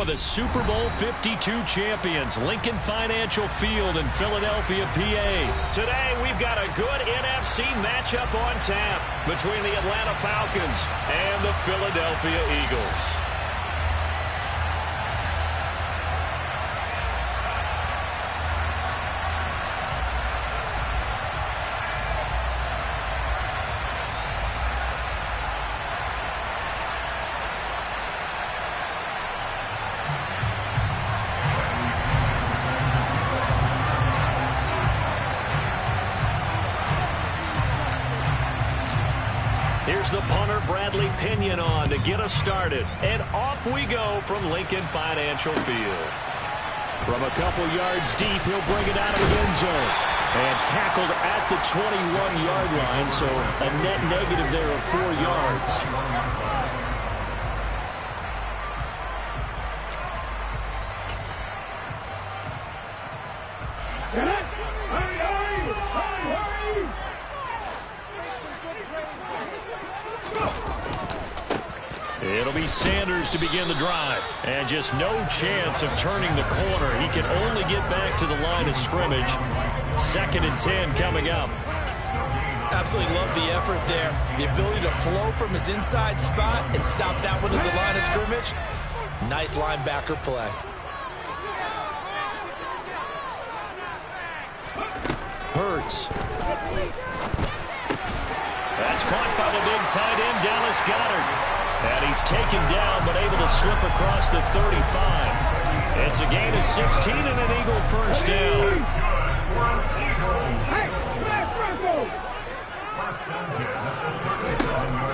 of the Super Bowl 52 champions, Lincoln Financial Field in Philadelphia, PA. Today, we've got a good NFC matchup on tap between the Atlanta Falcons and the Philadelphia Eagles. Here's the punter, Bradley Pinion, on to get us started. And off we go from Lincoln Financial Field. From a couple yards deep, he'll bring it out of the end zone. And tackled at the 21-yard line, so a net negative there of 4 yards. It'll be Sanders to begin the drive. And just no chance of turning the corner. He can only get back to the line of scrimmage. 2nd and 10 coming up. Absolutely love the effort there. The ability to flow from his inside spot and stop that one at the line of scrimmage. Nice linebacker play. Hurts. That's caught by the big tight end, Dallas Goedert. And he's taken down, but able to slip across the 35. It's a gain of 16 and an Eagle first down.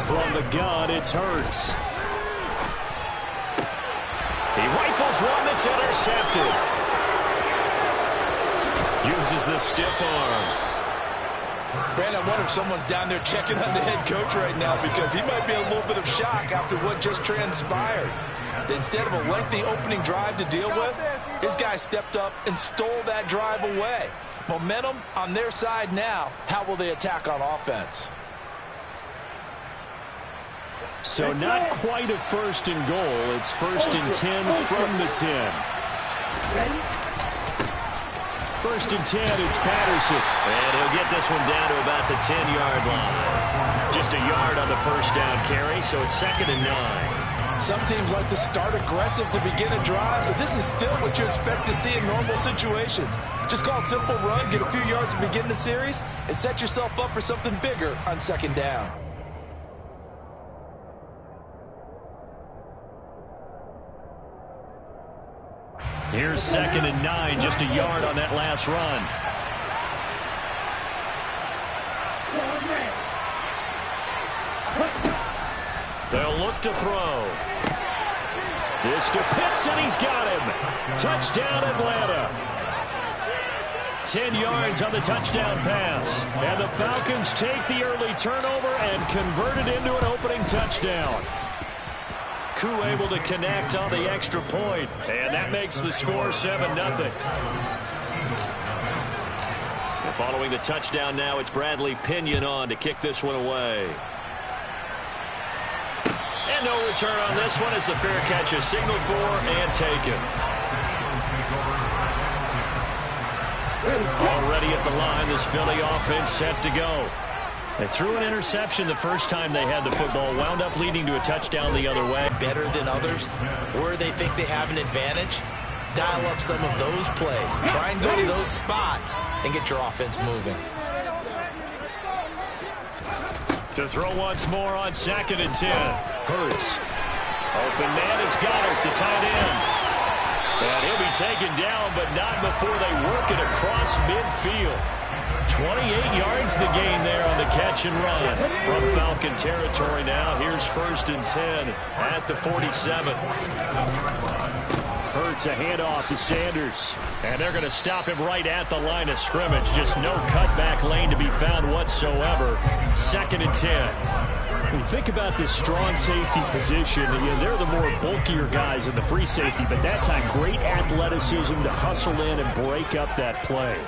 From the gun, it's Hurts. He rifles one that's intercepted. Uses the stiff arm. Brandon, I wonder if someone's down there checking on the head coach right now, because he might be in a little bit of shock after what just transpired. Instead of a lengthy opening drive to deal with, his guy stepped up and stole that drive away. Momentum on their side now. How will they attack on offense? So not quite a 1st and goal. It's 1st and 10 from the 10. 1st and 10, it's Patterson. And he'll get this one down to about the 10-yard line. Just a yard on the first down carry, so it's 2nd and 9. Some teams like to start aggressive to begin a drive, but this is still what you expect to see in normal situations. Just call a simple run, get a few yards to begin the series, and set yourself up for something bigger on 2nd down. Here's 2nd and 9, just a yard on that last run. They'll look to throw. This to Pitts, and he's got him. Touchdown, Atlanta. 10 yards on the touchdown pass. And the Falcons take the early turnover and convert it into an opening touchdown. Koo able to connect on the extra point, and that makes the score 7-0. Following the touchdown now, it's Bradley Pinion on to kick this one away. And no return on this one as the fair catch is signaled for and taken. Already at the line, this Philly offense set to go. They threw an interception the first time they had the football, wound up leading to a touchdown the other way. Better than others, or they think they have an advantage, dial up some of those plays. Try and go to those spots and get your offense moving. To throw once more on 2nd and 10. Hurts. Open man is Goedert, the tight end. And he'll be taken down, but not before they work it across midfield. 28 yards the gain there on the catch and run. From Falcon territory now, here's 1st and 10 at the 47. Hurts a handoff to Sanders. And they're going to him right at the line of scrimmage. Just no cutback lane to be found whatsoever. 2nd and 10. When you think about this strong safety position, they're the more bulkier guys in the free safety, but that time great athleticism to hustle in and break up that play.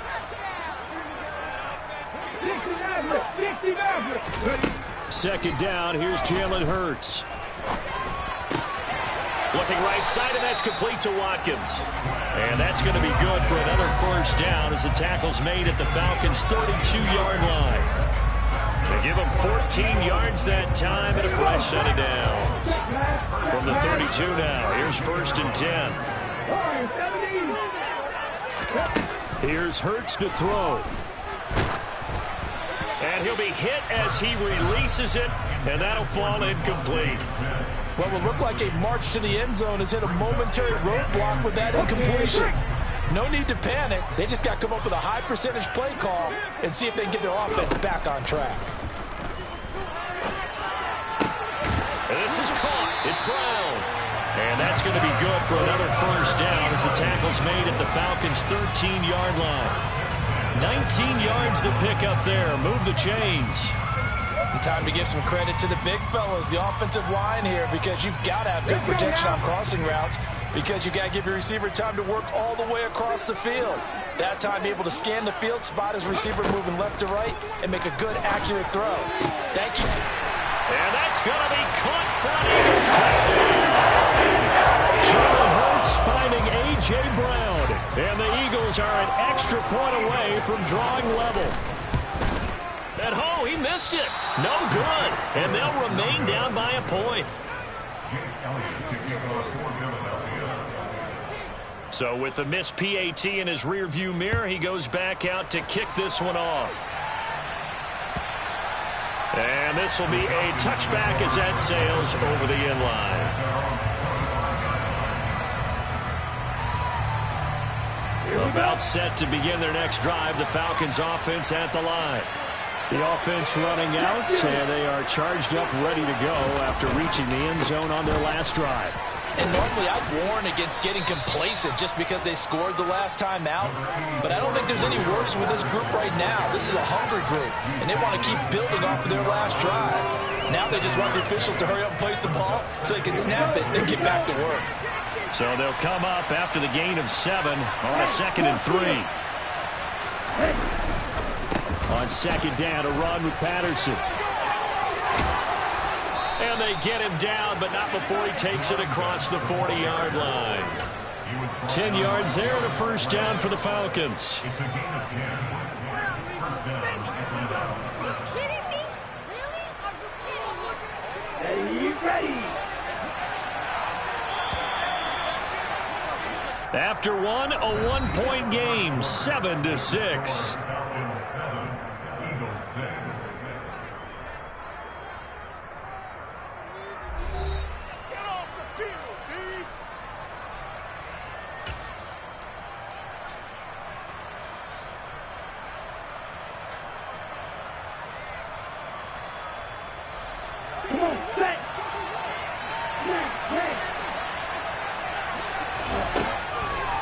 2nd down, here's Jalen Hurts. Looking right side, and that's complete to Watkins. And that's going to be good for another first down as the tackle's made at the Falcons' 32-yard line. They give him 14 yards that time and a fresh set of downs. From the 32 now, here's 1st and 10. Here's Hurts to throw. And he'll be hit as he releases it, and that'll fall incomplete. What will look like a march to the end zone has hit a momentary roadblock with that incompletion. No need to panic. They just got to come up with a high percentage play call and see if they can get their offense back on track. This is caught. It's Brown. And that's going to be good for another first down as the tackle's made at the Falcons' 13-yard line. 19 yards to pick up there. Move the chains. Time to give some credit to the big fellas, the offensive line here, because you've got to have good protection on crossing routes, because you've got to give your receiver time to work all the way across the field. That time, be able to scan the field, spot his receiver moving left to right, and make a good, accurate throw. Thank you. And that's going to be caught for an Eagles touchdown. Jalen Hurts finding A.J. Brown. And the Eagles are an extra point away from drawing level. And oh, he missed it. No good. And they'll remain down by a point. So with the missed PAT in his rearview mirror, he goes back out to kick this one off. And this will be a touchback as that sails over the end line. About set to begin their next drive, the Falcons offense at the line. The offense running out, and they are charged up, ready to go after reaching the end zone on their last drive. And normally I'd warn against getting complacent just because they scored the last time out. But I don't think there's any worries with this group right now. This is a hungry group, and they want to keep building off of their last drive. Now they just want the officials to hurry up and place the ball so they can snap it and get back to work. So they'll come up after the gain of 7 on a 2nd and 3. On 2nd down, a run with Patterson. And they get him down, but not before he takes it across the 40-yard line. 10 yards there and a first down for the Falcons. Are you kidding me? Really? Are you kidding me? Ready. After one, a 1-point game, 7-6.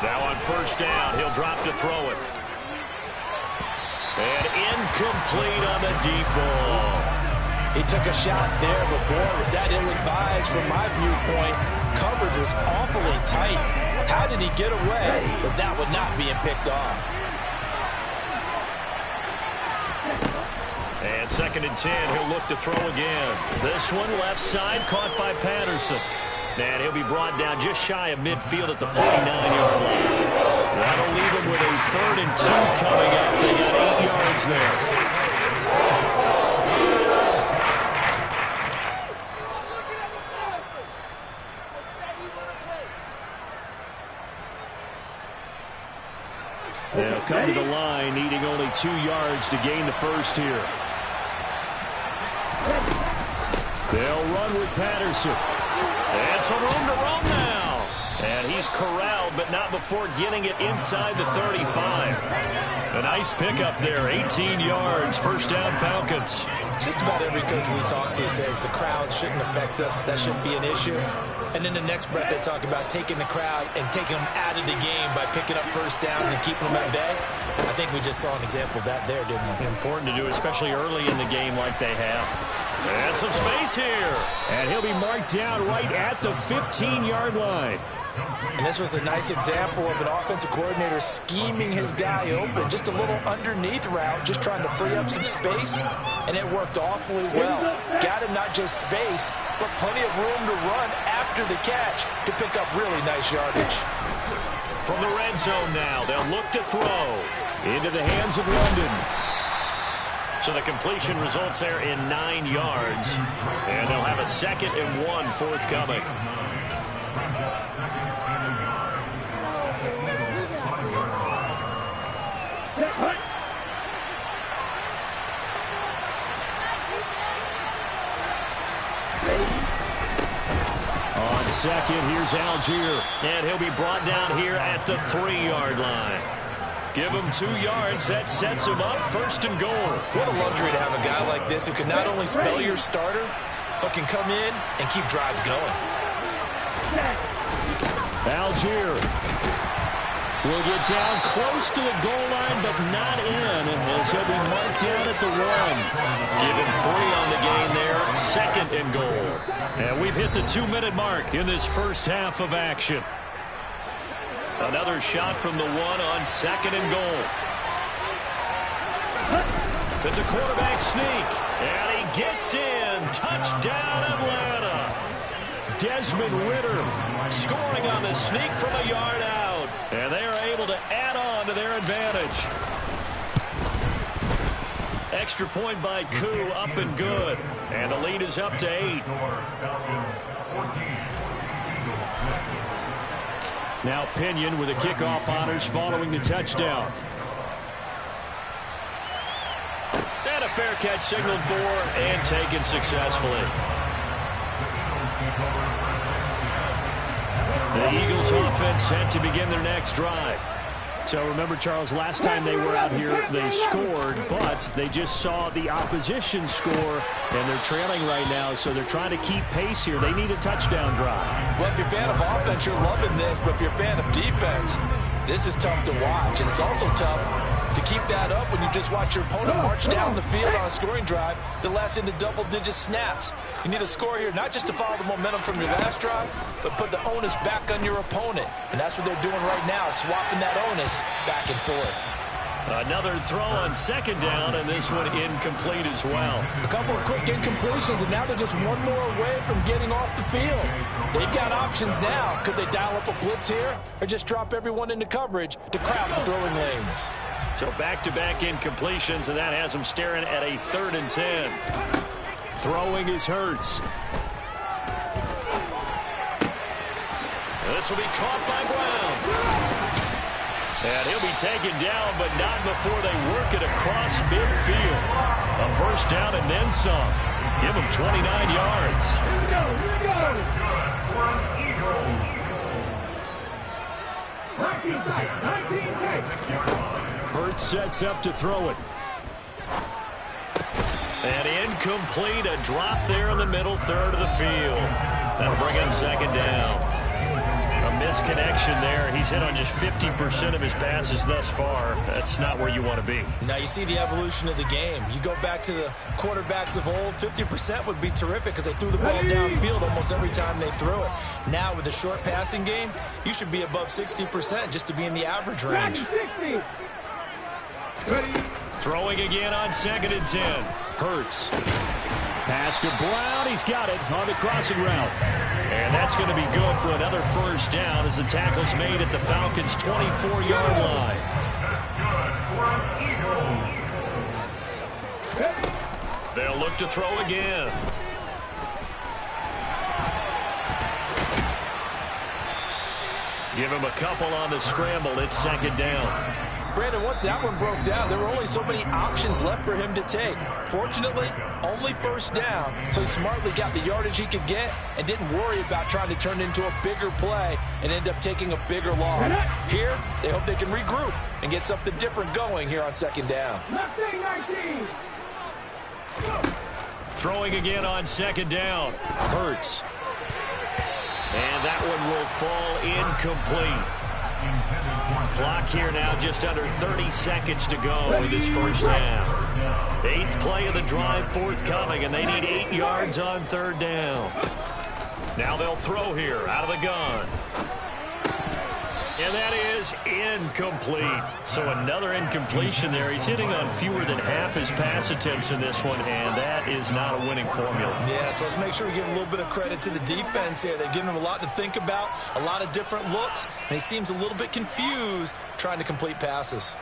Now on first down, he'll drop to throw it. And incomplete on the deep ball. He took a shot there, but boy, was that ill-advised from my viewpoint. Coverage was awfully tight. How did he get away? But that would not be picked off. And 2nd and 10, he'll look to throw again. This one left side, caught by Patterson. And he'll be brought down just shy of midfield at the 49-yard line. That'll leave him with a 3rd and 2 coming up. They got 8 yards there. They'll come to the line, needing only 2 yards to gain the first here. They'll run with Patterson. And some room to run now. And he's corralled, but not before getting it inside the 35. A nice pickup there, 18 yards, first down Falcons. Just about every coach we talk to says the crowd shouldn't affect us. That shouldn't be an issue. And in the next breath, they talk about taking the crowd and taking them out of the game by picking up first downs and keeping them at bay. I think we just saw an example of that there, didn't we? Important to do, especially early in the game like they have. And some space here. And he'll be marked down right at the 15-yard line. And this was a nice example of an offensive coordinator scheming his guy open. Just a little underneath route, just trying to free up some space. And it worked awfully well. Got him not just space, but plenty of room to run after after the catch to pick up really nice yardage. From the red zone now, they'll look to throw into the hands of London. So the completion results there in 9 yards. And they'll have a 2nd and 1 forthcoming. On second, here's Algier. And he'll be brought down here at the 3-yard line. Give him 2 yards. That sets him up 1st and goal. What a luxury to have a guy like this who can not only spell your starter, but can come in and keep drives going. Algier will get down close to the goal line, but not in, as he'll be marked down at the 1. Give him 3 on the game there, 2nd and goal. And we've hit the 2-minute mark in this first half of action. Another shot from the 1 on 2nd and goal. It's a quarterback sneak, and he gets in. Touchdown, Atlanta. Desmond Ridder scoring on the sneak from a yard out, and they are able to add on to their advantage. Extra point by Koo, up and good, and the lead is up to 8. Now Pinion with the kickoff honors following the touchdown. And a fair catch signaled for and taken successfully. The Eagles offense set to begin their next drive. So remember, Charles, last time they were out here, they scored, but they just saw the opposition score, and they're trailing right now, so they're trying to keep pace here. They need a touchdown drive. Well, if you're a fan of offense, you're loving this, but if you're a fan of defense, this is tough to watch, and it's also tough to keep that up when you just watch your opponent march down the field on a scoring drive that lasts into double-digit snaps. You need a score here, not just to follow the momentum from your last drive, but put the onus back on your opponent. And that's what they're doing right now, swapping that onus back and forth. Another throw on 2nd down, and this one incomplete as well. A couple of quick incompletions, and now they're just one more away from getting off the field. They've got options now. Could they dial up a blitz here, or just drop everyone into coverage to crowd the throwing lanes? So back-to-back incompletions, and that has them staring at a 3rd and 10. Throwing is Hurts. This will be caught by Brown. And he'll be taken down, but not before they work it across midfield. A 1st down and then some. Give him 29 yards. Hurts sets up to throw it. And incomplete, a drop there in the middle 3rd of the field. That'll bring him 2nd down. A misconnection there. He's hit on just 50% of his passes thus far. That's not where you want to be. Now you see the evolution of the game. You go back to the quarterbacks of old, 50% would be terrific because they threw the ball downfield almost every time they threw it. Now with the short passing game, you should be above 60% just to be in the average range. Throwing again on 2nd and 10. Hurts. Pass to Brown. He's got it on the crossing route. And that's going to be good for another 1st down as the tackle's made at the Falcons' 24-yard line. They'll look to throw again. Give him a couple on the scramble. It's 2nd down. Brandon, once that one broke down, there were only so many options left for him to take. Fortunately, only 1st down, so he smartly got the yardage he could get and didn't worry about trying to turn it into a bigger play and end up taking a bigger loss. Here, they hope they can regroup and get something different going here on 2nd down. Throwing again on 2nd down. Hurts. And that one will fall incomplete. Clock here now just under 30 seconds to go in this 1st half. 8th play of the drive forthcoming, and they need 8 yards on 3rd down. Now they'll throw here out of the gun. And that is incomplete. So another incompletion there. He's hitting on fewer than half his pass attempts in this one, and that is not a winning formula. Yeah, so let's make sure we give a little bit of credit to the defense here. They're giving him a lot to think about, a lot of different looks, and he seems a little bit confused trying to complete passes.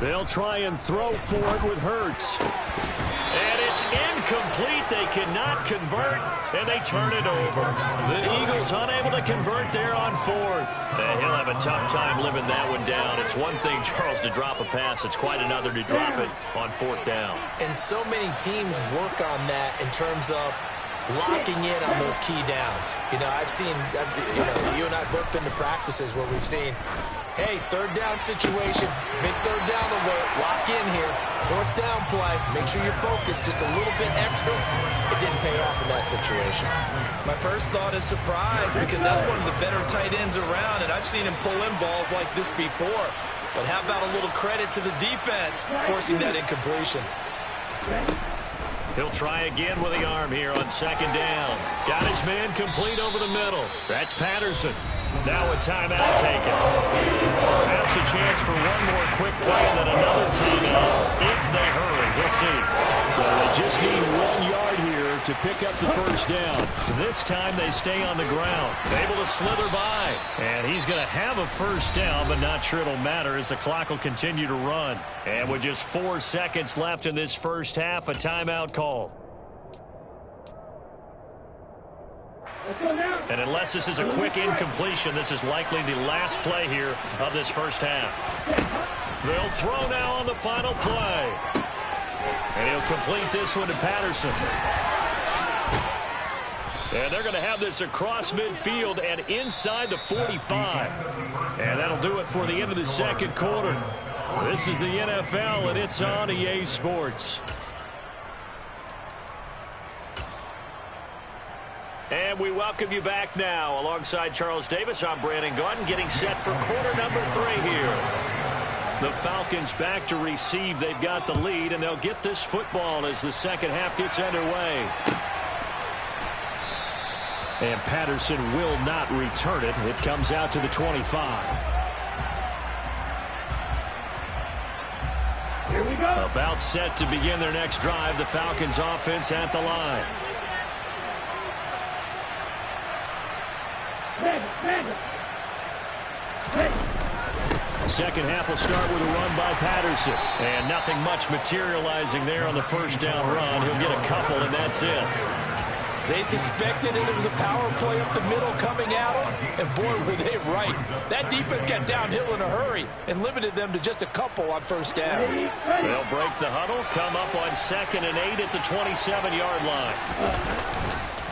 They'll try and throw for it with Hurts. And it's incomplete. They cannot convert, and they turn it over. The Eagles unable to convert there on fourth. And he'll have a tough time living that one down. It's one thing, Charles, to drop a pass. It's quite another to drop it on fourth down. And so many teams work on that in terms of locking in on those key downs. I've seen, you and I have both been to practices where we've seen, hey, third down situation, big third down alert, lock in here, fourth down play, make sure you're focused just a little bit extra. It didn't pay off in that situation. My first thought is surprise, because that's one of the better tight ends around, and I've seen him pull in balls like this before. But how about a little credit to the defense forcing that incompletion? He'll try again with the arm here on second down. Got his man complete over the middle. That's Patterson. Now a timeout taken. Perhaps a chance for one more quick play and then another timeout if they hurry. We'll see. So they just need 1 yard here to pick up the first down. This time they stay on the ground. Able to slither by. And he's going to have a first down, but not sure it'll matter as the clock will continue to run. And with just 4 seconds left in this first half, a timeout call. And unless this is a quick incompletion, this is likely the last play here of this first half. They'll throw now on the final play. And he'll complete this one to Patterson. And they're going to have this across midfield and inside the 45. And that'll do it for the end of the second quarter. This is the NFL, and it's on EA Sports. And we welcome you back now. Alongside Charles Davis, I'm Brandon Gaudin, getting set for quarter number 3 here. The Falcons back to receive. They've got the lead, and they'll get this football as the second half gets underway. And Patterson will not return it. It comes out to the 25. Here we go. About set to begin their next drive. The Falcons offense at the line. Second half will start with a run by Patterson. And nothing much materializing there on the first down run. He'll get a couple, and that's it. They suspected it was a power play up the middle coming at them, and boy, were they right. That defense got downhill in a hurry and limited them to just a couple on first down. They'll break the huddle, come up on 2nd and 8 at the 27-yard line.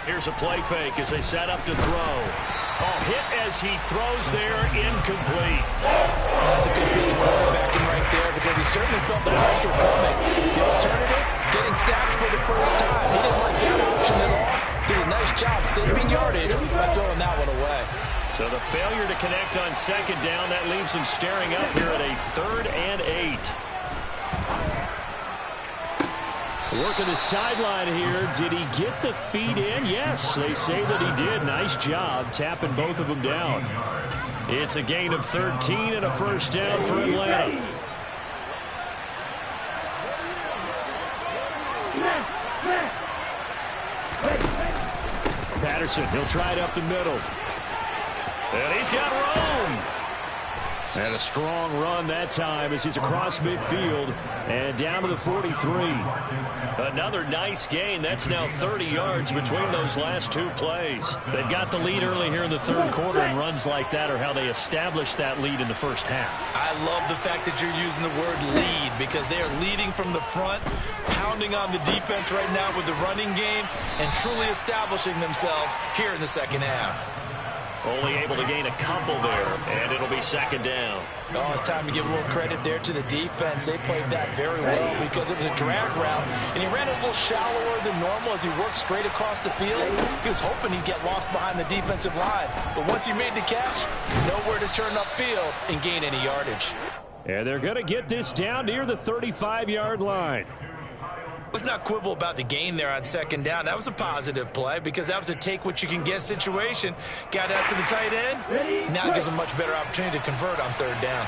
Here's a play fake as they set up to throw. Oh, hit as he throws there, incomplete. That's a good piece of quarterbacking right there, because he certainly felt the pressure coming. The alternative, getting sacked for the first time. He didn't like that option at all. Did a nice job saving yardage by throwing that one away. So the failure to connect on second down, that leaves him staring up here at a 3rd and 8. Working the sideline here. Did he get the feet in? Yes, they say that he did. Nice job tapping both of them down. It's a gain of 13 and a first down for Atlanta. Patterson, he'll try it up the middle. And he's got room. And a strong run that time as he's across midfield and down to the 43. Another nice gain. That's now 30 yards between those last 2 plays. They've got the lead early here in the third quarter, and runs like that are how they establish that lead in the first half. I love the fact that you're using the word lead, because they are leading from the front, pounding on the defense right now with the running game, and truly establishing themselves here in the second half. Only able to gain a couple there, and it'll be second down. Oh, it's time to give a little credit there to the defense. They played that very well because it was a drag route, and he ran a little shallower than normal as he worked straight across the field. He was hoping he'd get lost behind the defensive line, but once he made the catch, nowhere to turn upfield and gain any yardage. And they're going to get this down near the 35-yard line. Let's not quibble about the gain there on second down. That was a positive play because that was a take-what-you-can-get situation. Got out to the tight end. Now gives a much better opportunity to convert on third down.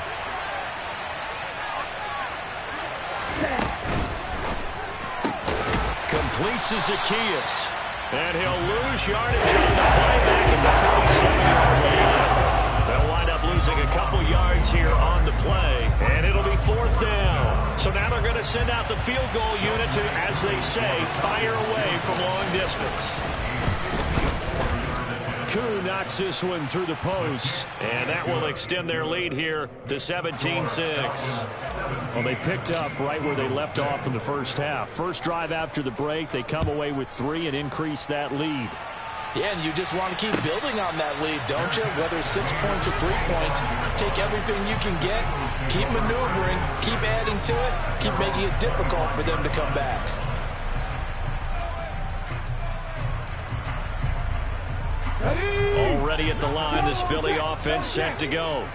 Complete to Zacchaeus. And he'll lose yardage on the play back at the 47-yard line. They'll wind up losing a couple yards here on the play, and it'll be fourth down. So now they're going to send out the field goal unit to, as they say, fire away from long distance. Koo knocks this one through the post, and that will extend their lead here to 17-6. Well, they picked up right where they left off in the first half. First drive after the break, they come away with 3 and increase that lead. Yeah, and you just want to keep building on that lead, don't you? Whether it's 6 points or 3 points, take everything you can get, keep maneuvering, keep adding to it, keep making it difficult for them to come back. Already at the line, this Philly offense set to go.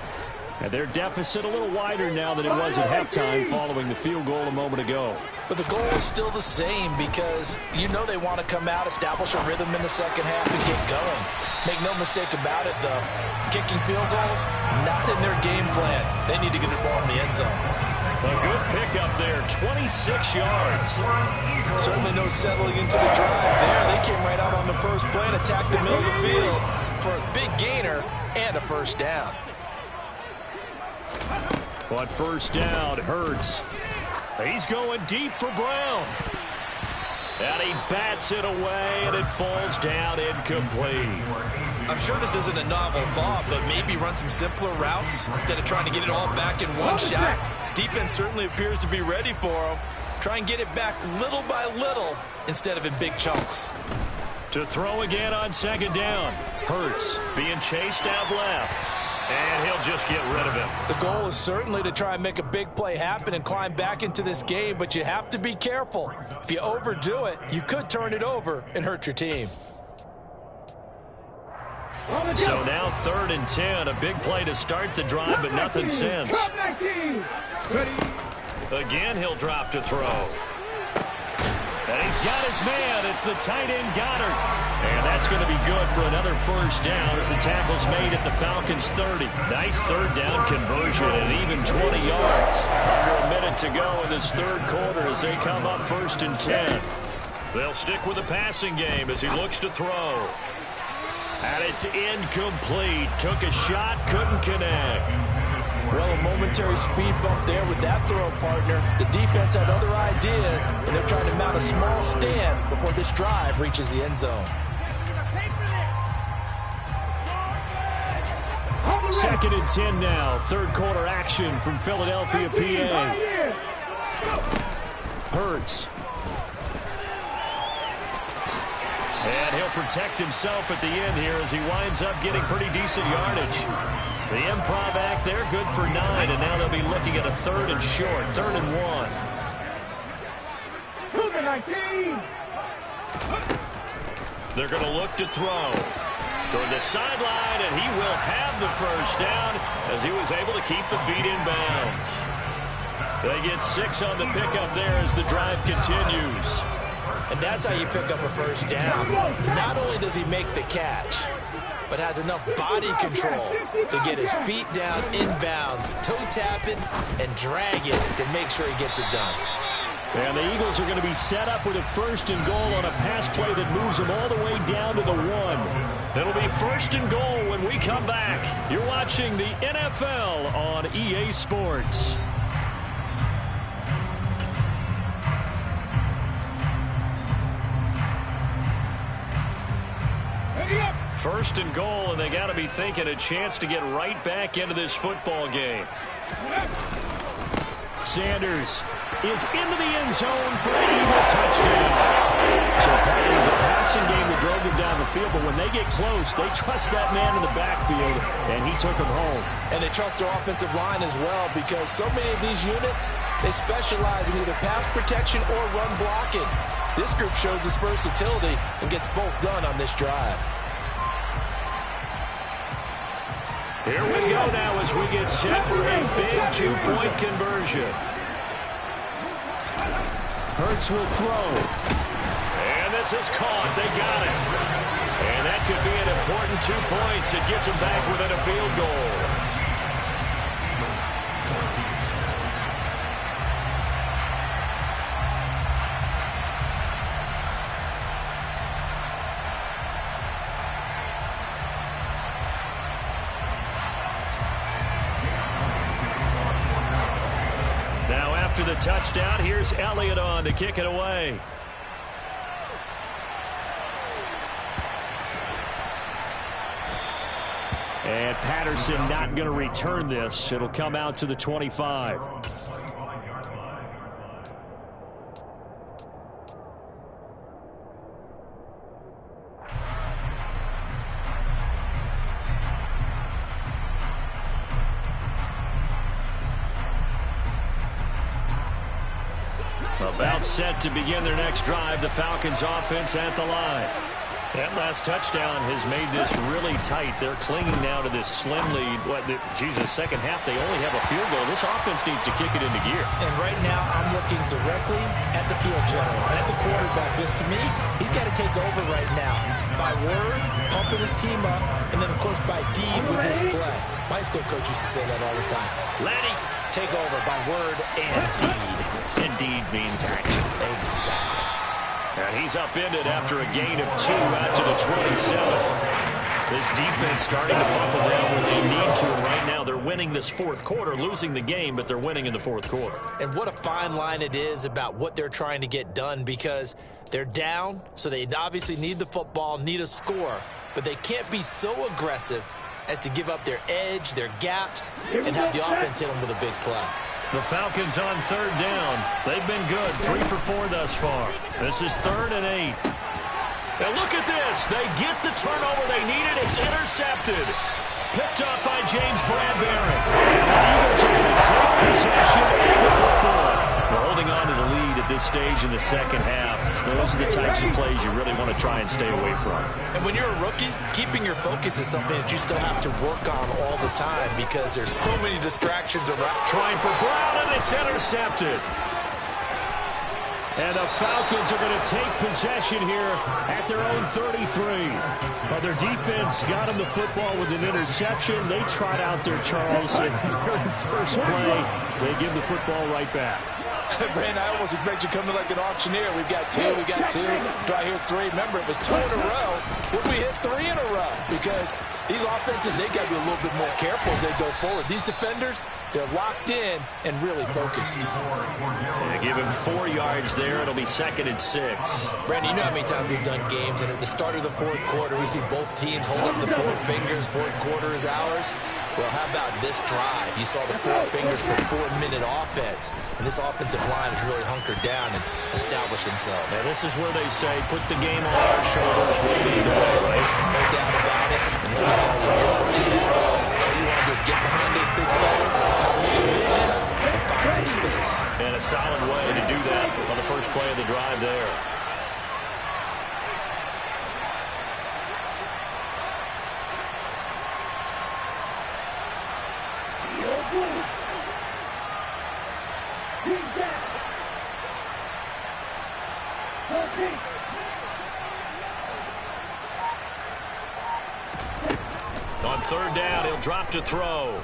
And their deficit a little wider now than it was at halftime following the field goal a moment ago. But the goal is still the same because you know they want to come out, establish a rhythm in the second half, and get going. Make no mistake about it, though. Kicking field goals, not in their game plan. They need to get the ball in the end zone. A good pickup there, 26 yards. Certainly no settling into the drive there. They came right out on the first play and attacked the middle of the field for a big gainer and a first down. On first down, Hurts. He's going deep for Brown. And he bats it away, and it falls down incomplete. I'm sure this isn't a novel thought, but maybe run some simpler routes instead of trying to get it all back in one shot. Defense certainly appears to be ready for him. Try and get it back little by little instead of in big chunks. To throw again on second down. Hurts being chased out left. And he'll just get rid of it. The goal is certainly to try and make a big play happen and climb back into this game, but you have to be careful. If you overdo it, you could turn it over and hurt your team. So now 3rd and 10, a big play to start the drive, but nothing since. Again, he'll drop to throw. And he's got his man. It's the tight end Goddard. And that's going to be good for another first down as the tackle's made at the Falcons' 30. Nice third down conversion and even 20 yards. Under a minute to go in this third quarter as they come up 1st and 10. They'll stick with the passing game as he looks to throw. And it's incomplete. Took a shot, couldn't connect. Well, a momentary speed bump there with that throw, partner. The defense had other ideas, and they're trying to mount a small stand before this drive reaches the end zone. 2nd and 10 now. Third quarter action from Philadelphia, PA. Hurts. And he'll protect himself at the end here as he winds up getting pretty decent yardage. The improv act there, good for 9, and now they'll be looking at a 3rd and short, 3rd and 1. They're going to look to throw toward the sideline, and he will have the first down as he was able to keep the feet in bounds. They get 6 on the pickup there as the drive continues. And that's how you pick up a first down. Not only does he make the catch, but has enough body control to get his feet down inbounds, toe tapping, and drag it to make sure he gets it done. And the Eagles are going to be set up with a 1st and goal on a pass play that moves them all the way down to the 1. It'll be 1st and goal when we come back. You're watching the NFL on EA Sports. First and goal, and they got to be thinking a chance to get right back into this football game. Sanders is into the end zone for an Eagle touchdown. So it was a passing game that drove them down the field, but when they get close, they trust that man in the backfield, and he took them home. And they trust their offensive line as well because so many of these units, they specialize in either pass protection or run blocking. This group shows its versatility and gets both done on this drive. Here we go now as we get set for a big 2-point conversion. Hurts will throw. And this is caught. They got it. And that could be an important 2 points. It gets them back within a field goal. After the touchdown, here's Elliott on to kick it away. And Patterson not going to return this. It'll come out to the 25. About set to begin their next drive. The Falcons offense at the line. That last touchdown has made this really tight. They're clinging now to this slim lead. Second half, they only have a field goal. This offense needs to kick it into gear. And right now, I'm looking directly at the field general, at the quarterback. Because to me, he's got to take over right now. By word, pumping his team up, and then, of course, by deed with his play. My high school coach used to say that all the time. Lenny, take over by word and deed. Indeed means action. Exactly. And he's upended after a gain of 2 out to the 27. This defense starting to buckle down where they need to. And right now they're winning this fourth quarter, losing the game, but they're winning in the fourth quarter. And what a fine line it is about what they're trying to get done, because they're down, so they obviously need the football, need a score. But they can't be so aggressive as to give up their edge, their gaps, and have the offense hit them with a big play. The Falcons on third down. They've been good. 3 for 4 thus far. This is 3rd and 8. Now look at this. They get the turnover they needed. It's intercepted. Picked up by James Bradbury. And the Eagles are going to take possession of the football. They're holding on to the lead at this stage in the second half. Those are the types of plays you really want to try and stay away from. And when you're a rookie, keeping your focus is something that you still have to work on all the time, because there's so many distractions around. Trying for Brown, and it's intercepted. And the Falcons are going to take possession here at their own 33. But their defense got them the football with an interception. They trot out there, Charles, in the very first play. They give the football right back. Brandon, I almost expect you coming like an auctioneer. We've got 2, we got 2. Do I hear 3? Remember, it was 2 in a row. Would we hit 3 in a row? Because these offenses, they got to be a little bit more careful as they go forward. These defenders, they're locked in and really focused. And they give him 4 yards there. It'll be 2nd and 6. Brandon, you know how many times we've done games, and at the start of the fourth quarter, we see both teams hold up the 4 fingers. Fourth quarter is ours. Well, how about this drive? You saw the 4 fingers for 4-minute offense. And this offensive line has really hunkered down and established themselves. And this is where they say, put the game on our shoulders. We lead the way, right? No doubt about it. And let me tell you, all you want to do is get behind those big fellas, have a little vision, and find some space. And a solid way to do that on the first play of the drive there. On third down, he'll drop to throw.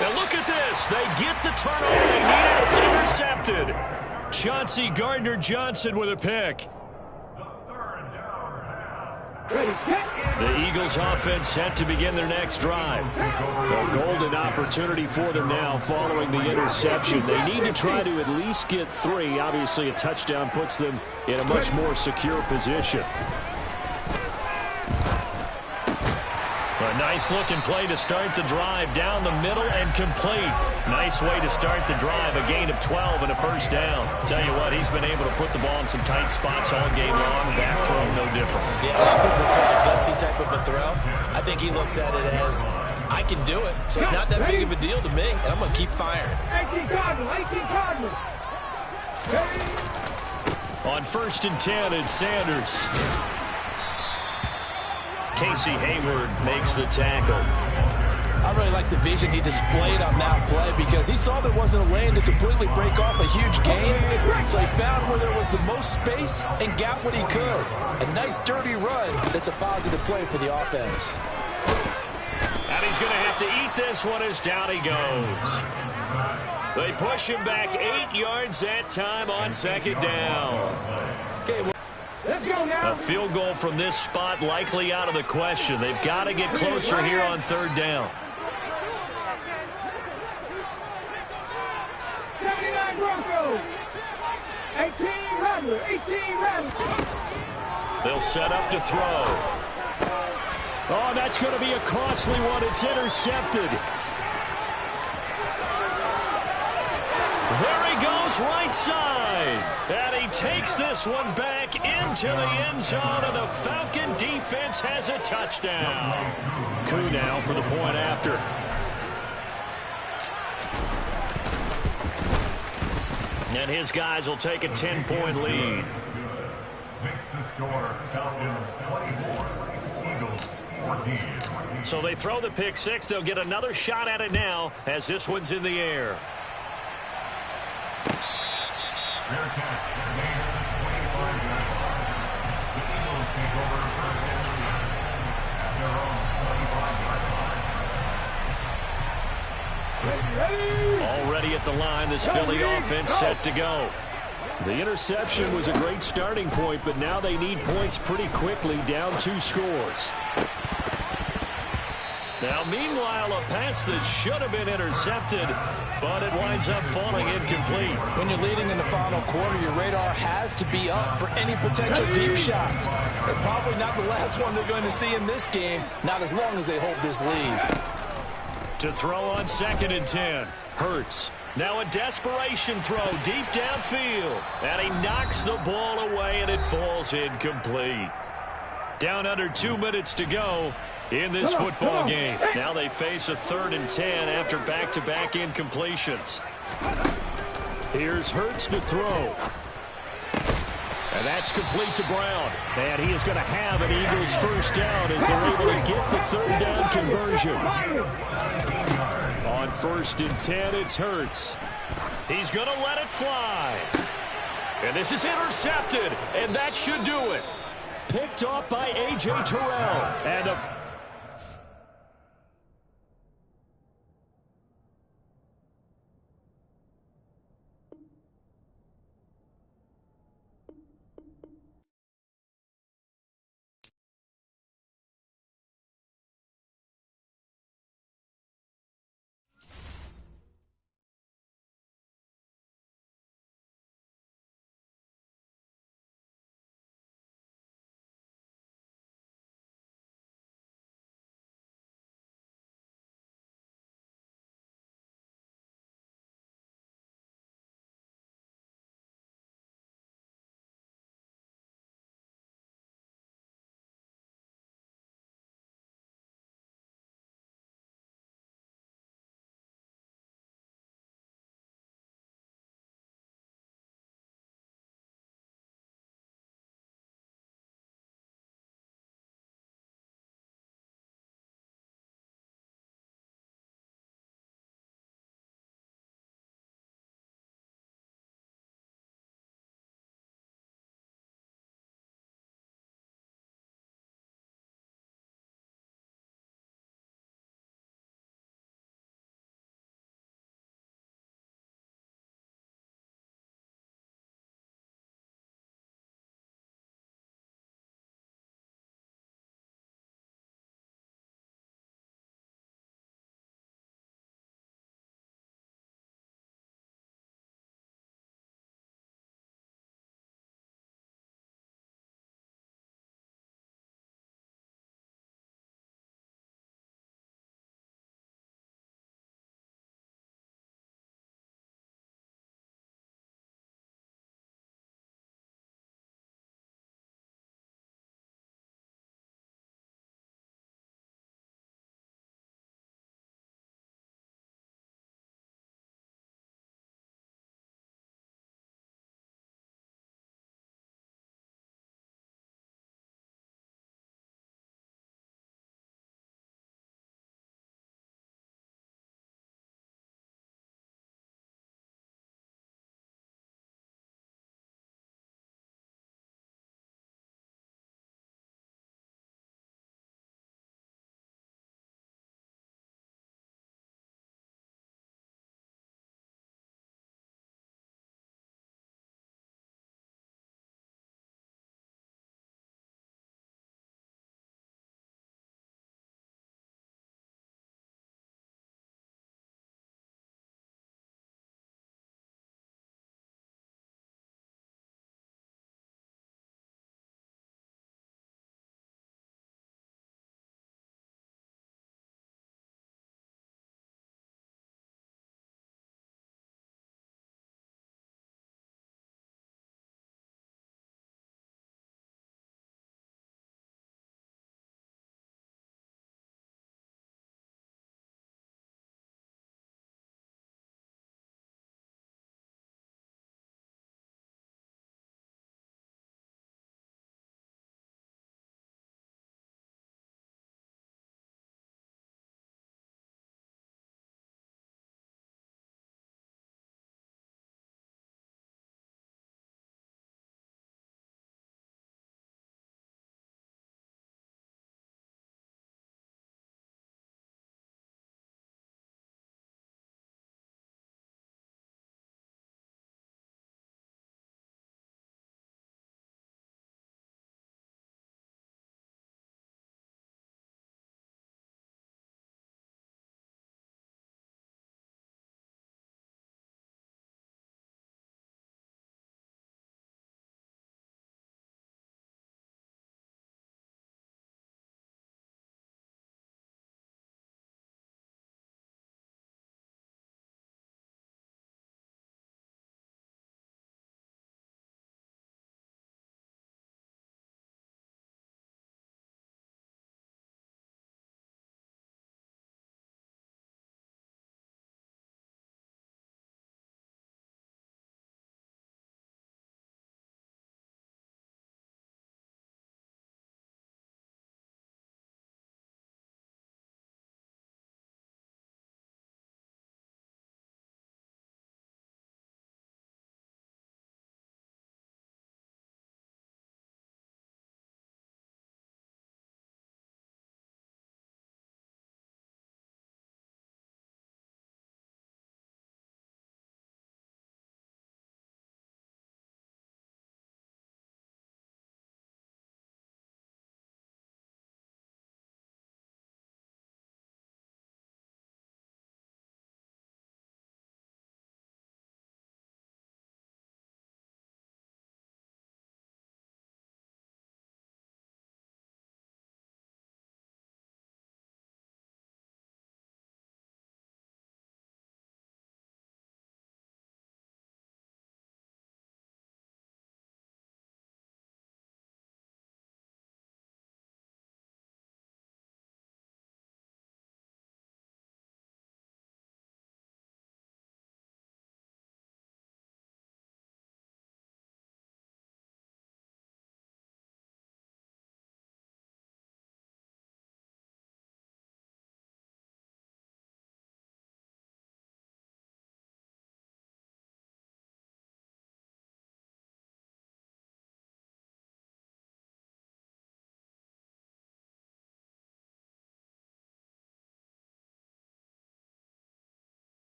Now look at this. They get the turnover they needed. It's intercepted. Chauncey Gardner-Johnson with a pick. The Eagles offense set to begin their next drive. A golden opportunity for them now following the interception. They need to try to at least get 3. Obviously, a touchdown puts them in a much more secure position. A nice-looking play to start the drive down the middle and complete. Nice way to start the drive. A gain of 12 and a first down. Tell you what, he's been able to put the ball in some tight spots all game long. That throw, no different. Yeah, a lot of people call it a gutsy type of a throw. I think he looks at it as, I can do it, so it's not that big of a deal to me, and I'm going to keep firing. 18 Cardinal. On 1st and 10, it's Sanders. Casey Hayward makes the tackle. I really like the vision he displayed on that play because he saw there wasn't a lane to completely break off a huge gain. So he found where there was the most space and got what he could. A nice dirty run that's a positive play for the offense. And he's going to have to eat this one as down he goes. They push him back 8 yards that time on second down. Let's go now. A field goal from this spot likely out of the question. They've got to get closer here on third down. 79 Broncos. 18 Rattler. 18 Rattler. They'll set up to throw. Oh, that's going to be a costly one. It's intercepted. There he goes, right side. And he takes this one back into the end zone, and the Falcon defense has a touchdown. Coup now for the point after. And his guys will take a 10-point lead. Makes the score Falcons 24, Eagles 14. So they throw the pick six. They'll get another shot at it now as this one's in the air. Bearcats remain at the 25-yard line. The Eagles take over first and 10 at their own 25-yard line. Already at the line, this Philly offense set to go. The interception was a great starting point, but now they need points pretty quickly, down 2 scores. Now, meanwhile, a pass that should have been intercepted, but it winds up falling incomplete. When you're leading in the final quarter, your radar has to be up for any potential deep shots. And probably not the last one they're going to see in this game, not as long as they hold this lead. To throw on 2nd and 10, Hurts. Now a desperation throw deep downfield, and he knocks the ball away, and it falls incomplete. Down under 2 minutes to go in this football game. Now they face a 3rd and 10 after back-to-back incompletions. Here's Hurts to throw. And that's complete to Brown. And he is going to have an Eagles first down as they're able to get the 3rd down conversion. On 1st and 10, it's Hurts. He's going to let it fly. And this is intercepted, and that should do it. Picked off by A.J. Terrell. And a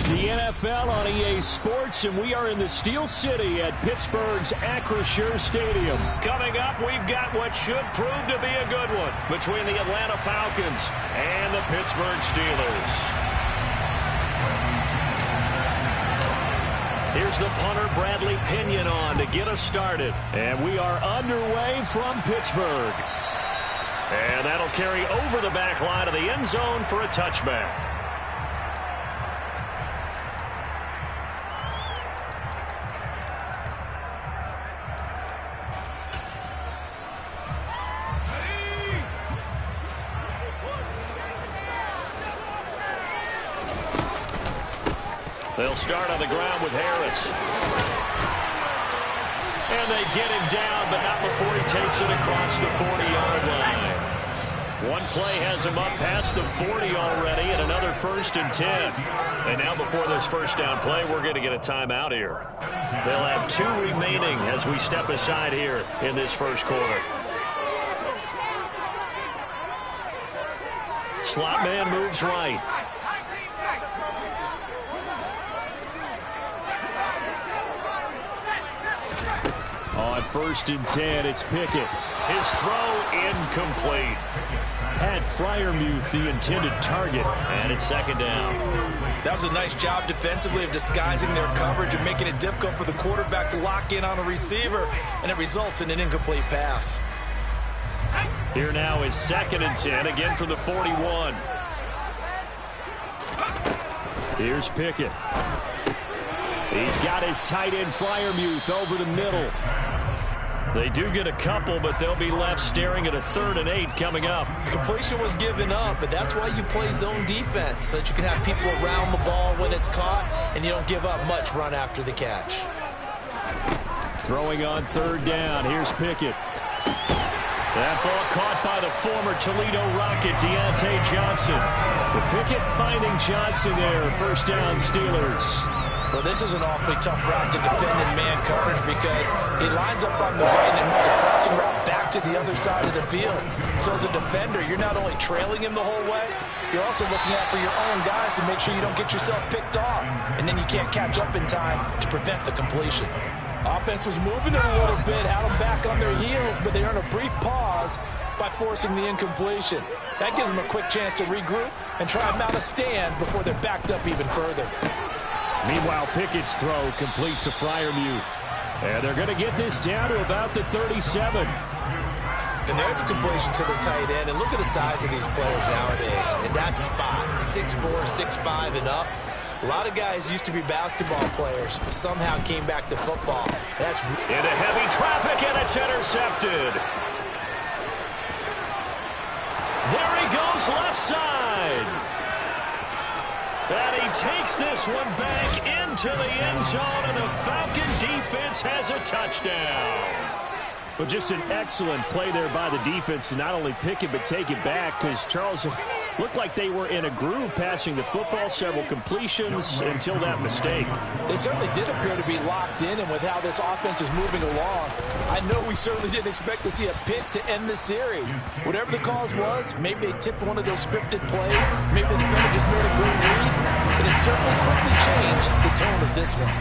the NFL on EA Sports, and we are in the Steel City at Pittsburgh's Acrisure Stadium. Coming up, we've got what should prove to be a good one between the Atlanta Falcons and the Pittsburgh Steelers. Here's the punter, Bradley Pinion, on to get us started. And we are underway from Pittsburgh. And that'll carry over the back line of the end zone for a touchback. They'll start on the ground with Harris. And they get him down, but not before he takes it across the 40-yard line. One play has him up past the 40 already, and another 1st and 10. And now before this first down play, we're going to get a timeout here. They'll have 2 remaining as we step aside here in this first quarter. Slot man moves right. On 1st and 10, it's Pickett. His throw incomplete. Pat Freiermuth, the intended target, and it's 2nd down. That was a nice job defensively of disguising their coverage and making it difficult for the quarterback to lock in on a receiver, and it results in an incomplete pass. Here now is 2nd and 10, again from the 41. Here's Pickett. He's got his tight end Freiermuth over the middle. They do get a couple, but they'll be left staring at a 3rd and 8 coming up. Completion was given up, but that's why you play zone defense, so that you can have people around the ball when it's caught, and you don't give up much run after the catch. Throwing on 3rd down. Here's Pickett. That ball caught by the former Toledo Rocket, Deontay Johnson. But Pickett finding Johnson there. 1st down, Steelers. Well, this is an awfully tough route to defend in man coverage because he lines up on the right and runs a crossing route back to the other side of the field. So as a defender, you're not only trailing him the whole way, you're also looking out for your own guys to make sure you don't get yourself picked off. And then you can't catch up in time to prevent the completion. Offense was moving it a little bit, had them back on their heels, but they earn a brief pause by forcing the incompletion. That gives them a quick chance to regroup and try and mount a stand before they're backed up even further. Meanwhile, Pickett's throw complete to Freiermuth. And they're going to get this down to about the 37. And there's a completion to the tight end. And look at the size of these players nowadays. In that spot, 6'4", 6'5", and up. A lot of guys used to be basketball players, but somehow came back to football. That's into heavy traffic, and it's intercepted. There he goes, left side. And he takes this one back into the end zone, and the Falcon defense has a touchdown. Well, just an excellent play there by the defense to not only pick it but take it back, because Charles looked like they were in a groove passing the football, several completions until that mistake. They certainly did appear to be locked in, and with how this offense is moving along, I know we certainly didn't expect to see a pick to end the series. Whatever the cause was, maybe they tipped one of those scripted plays, maybe the defender just made a great read, but it certainly quickly changed the tone of this one.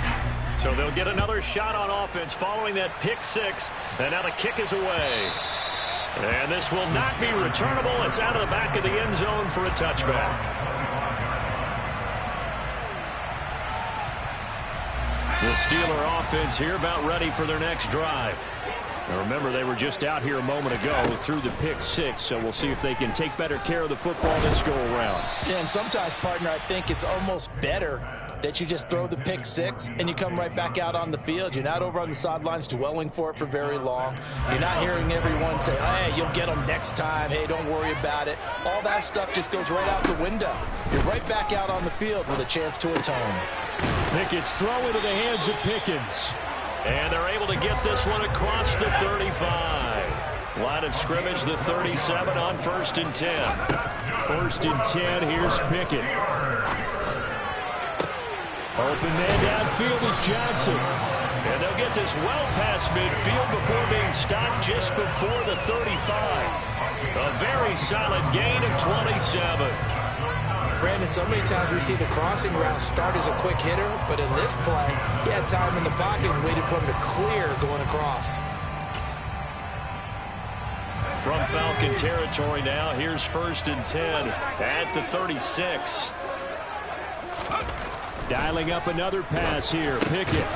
So they'll get another shot on offense following that pick 6, and now the kick is away. And this will not be returnable. It's out of the back of the end zone for a touchback. The Steeler offense here about ready for their next drive. Now remember, they were just out here a moment ago through the pick 6, so we'll see if they can take better care of the football this go around. Yeah, and sometimes, partner, I think it's almost better that you just throw the pick 6 and you come right back out on the field. You're not over on the sidelines dwelling for it for very long. You're not hearing everyone say, hey, you'll get them next time. Hey, don't worry about it. All that stuff just goes right out the window. You're right back out on the field with a chance to atone. Pickett's throw into the hands of Pickens. And they're able to get this one across the 35. Line of scrimmage, the 37 on 1st and 10. 1st and 10, here's Pickett. Open man downfield is Johnson. And they'll get this well past midfield before being stopped just before the 35. A very solid gain of 27. Brandon, so many times we see the crossing route start as a quick hitter, but in this play, he had time in the pocket and waited for him to clear going across. From Falcon territory now, here's 1st and 10 at the 36. Dialing up another pass here. Pickett.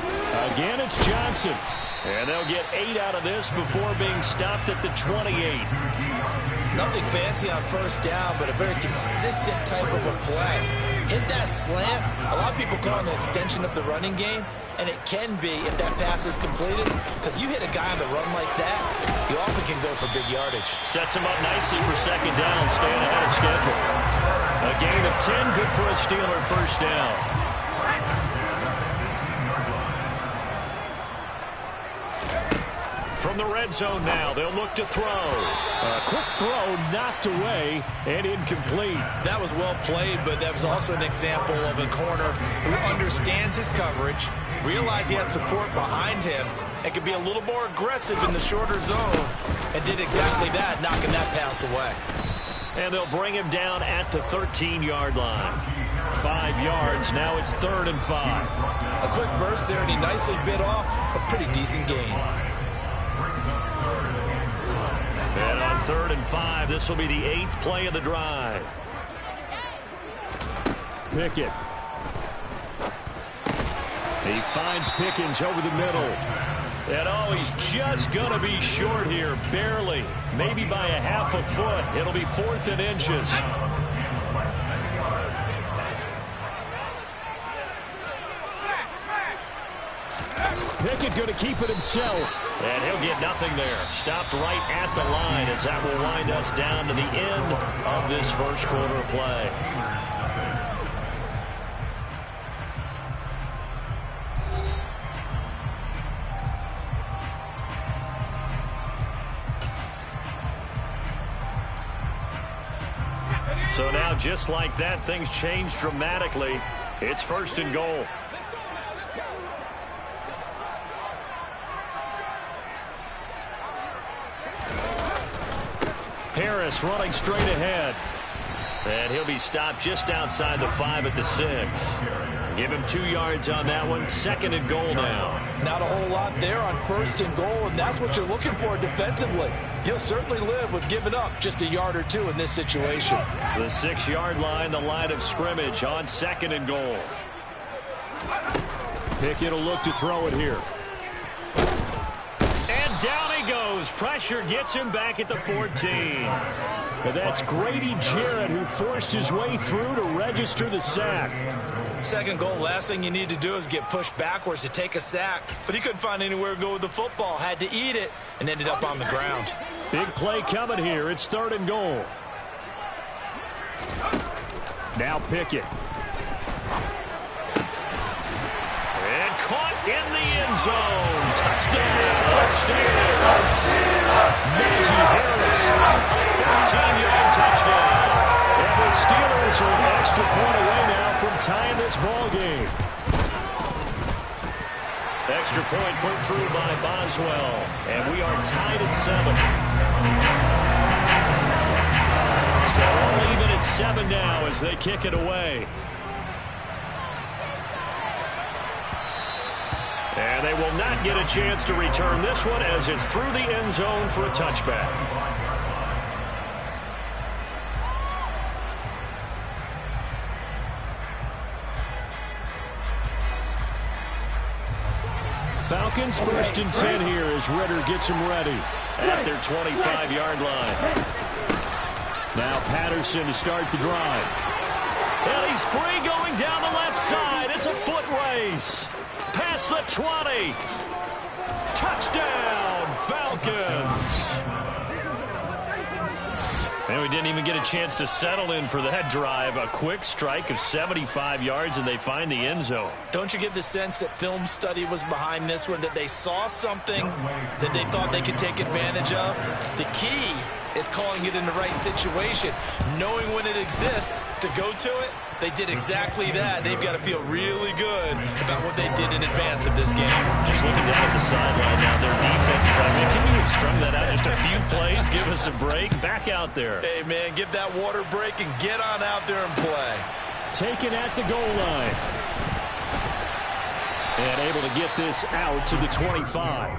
Again, it's Johnson. And they'll get 8 out of this before being stopped at the 28. Nothing fancy on 1st down, but a very consistent type of a play. Hit that slant. A lot of people call it an extension of the running game, and it can be if that pass is completed, because you hit a guy on the run like that, you often can go for big yardage. Sets him up nicely for 2nd down, staying ahead of schedule. A gain of 10, good for a Steeler 1st down. From the red zone now, they'll look to throw. A quick throw knocked away and incomplete. That was well played, but that was also an example of a corner who understands his coverage, realized he had support behind him, and could be a little more aggressive in the shorter zone, and did exactly that, knocking that pass away. And they'll bring him down at the 13-yard line. 5 yards, now it's 3rd and 5. A quick burst there, and he nicely bit off a pretty decent gain. And on 3rd and 5, this will be the 8th play of the drive. Pickett. He finds Pickens over the middle. And oh, he's just going to be short here, barely. Maybe by a half a foot. It'll be 4th and inches. Pickett going to keep it himself. And he'll get nothing there. Stopped right at the line as that will wind us down to the end of this 1st quarter of play. So now, just like that, things change dramatically. It's 1st and goal. Harris running straight ahead. And he'll be stopped just outside the 5 at the 6. Give him 2 yards on that one. 2nd and goal now. Not a whole lot there on 1st and goal, and that's what you're looking for defensively. You'll certainly live with giving up just a yard or 2 in this situation. The 6-yard line, the line of scrimmage on 2nd and goal. Pickett will look to throw it here. And down he goes. Pressure gets him back at the 14. And that's Grady Jarrett who forced his way through to register the sack. 2nd goal, last thing you need to do is get pushed backwards to take a sack. But he couldn't find anywhere to go with the football. Had to eat it and ended up on the ground. Big play coming here. It's 3rd and goal. Now Pickett. And caught in the end zone. Touchdown. Upstairs. Najee Harris. A 13-yard touchdown. And the Steelers are an extra point away now from tying this ball game. Extra point put through by Boswell. And we are tied at 7. So all even at 7 now as they kick it away. And they will not get a chance to return this one as it's through the end zone for a touchback. Falcons 1st and 10 here as Ritter gets them ready at their 25-yard line. Now Patterson to start the drive. And he's free going down the left side. It's a foot race. Past the 20. Touchdown, Falcons. And we didn't even get a chance to settle in for that drive. A quick strike of 75 yards, and they find the end zone. Don't you get the sense that film study was behind this one, that they saw something that they thought they could take advantage of? The key is calling it in the right situation, knowing when it exists to go to it. They did exactly that. They've got to feel really good about what they did in advance of this game. Just looking down at the sideline now, their defense is like, can you have strung that out just a few plays? Give us a break. Back out there. Hey, man, give that water break and get on out there and play. Taken at the goal line. And able to get this out to the 25.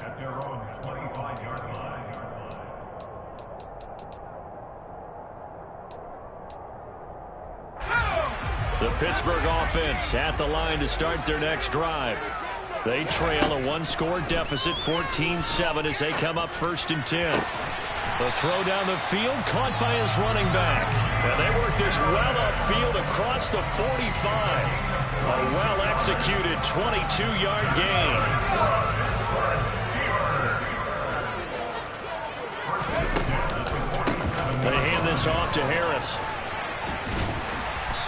At their own 25-yard line. The Pittsburgh offense at the line to start their next drive. They trail a one-score deficit, 14-7, as they come up 1st and 10. The throw down the field, caught by his running back. And they work this well upfield across the 45. A well-executed 22-yard gain. They hand this off to Harris.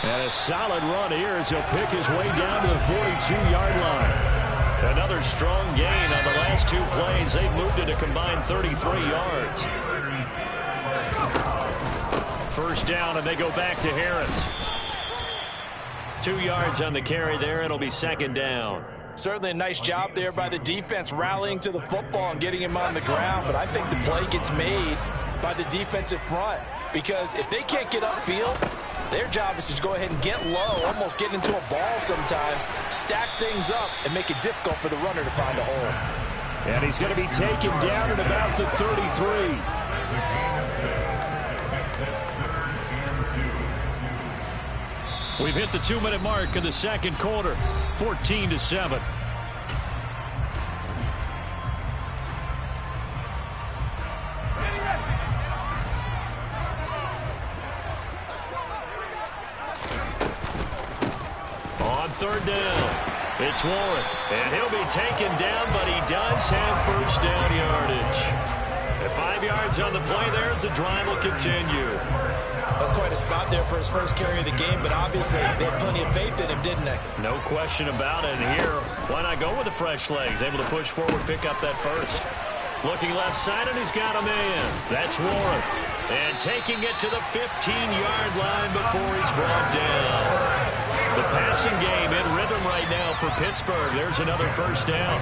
And a solid run here as he'll pick his way down to the 42-yard line. Another strong gain on the last 2 plays. They've moved it a combined 33 yards. 1st down, and they go back to Harris. 2 yards on the carry there. It'll be 2nd down. Certainly a nice job there by the defense rallying to the football and getting him on the ground. But I think the play gets made by the defensive front. Because if they can't get upfield, their job is to go ahead and get low, almost get into a ball sometimes, stack things up, and make it difficult for the runner to find a hole. And he's going to be taken down at about the 33. We've hit the 2-minute mark in the 2nd quarter, 14-7. On 3rd down, it's Warren, and he'll be taken down, but he does have 1st down yardage. At 5 yards on the play there, as the drive will continue. That's quite a spot there for his first carry of the game, but obviously they had plenty of faith in him, didn't they? No question about it. And here, why not go with the fresh legs? Able to push forward, pick up that 1st. Looking left side, and he's got a man. That's Warren. And taking it to the 15-yard line before he's brought down. The passing game in rhythm right now for Pittsburgh. There's another 1st down.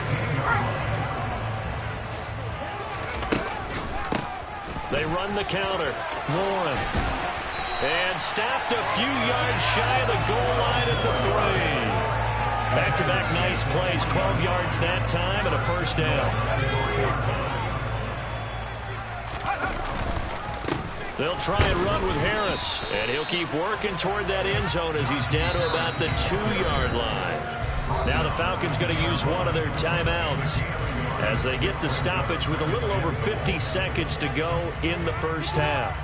They run the counter. Warren. And stopped a few yards shy of the goal line at the 3. Back-to-back nice plays. 12 yards that time and a 1st down. They'll try and run with Harris. And he'll keep working toward that end zone as he's down to about the 2-yard line. Now the Falcons going to use one of their timeouts as they get the stoppage with a little over 50 seconds to go in the 1st half.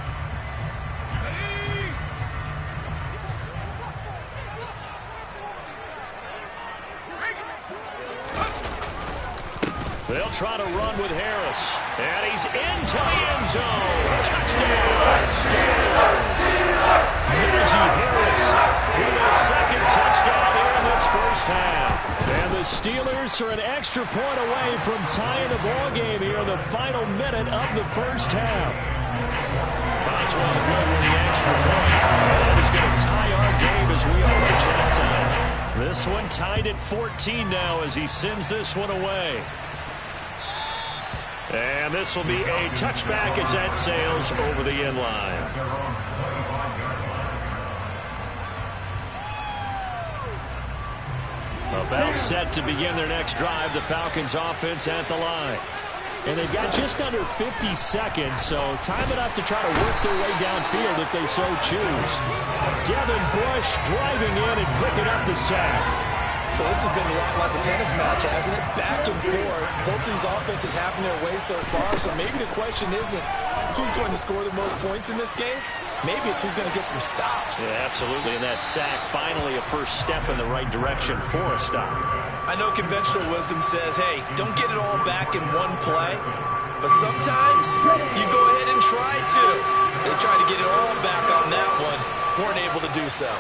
They'll try to run with Harris. And he's into the end zone. Touchdown, Steelers. Najee Harris with a 2nd touchdown here in this 1st half. And the Steelers are an extra point away from tying the ball game here in the final minute of the 1st half. Boswell good with the extra point. That is going to tie our game as we approach halftime. This one tied at 14 now as he sends this one away. And this will be a touchback as that sails over the end line. About set to begin their next drive, the Falcons offense at the line. And they've got just under 50 seconds, so time enough to try to work their way downfield if they so choose. Devin Bush driving in and picking up the sack. So this has been a lot like a tennis match, hasn't it? Back and forth. Both these offenses having their way so far. So maybe the question isn't who's going to score the most points in this game. Maybe it's who's going to get some stops. Yeah, absolutely. And that sack, finally a first step in the right direction for a stop. I know conventional wisdom says, hey, don't get it all back in one play. But sometimes you go ahead and try to. They tried to get it all back on that one. Weren't able to do so.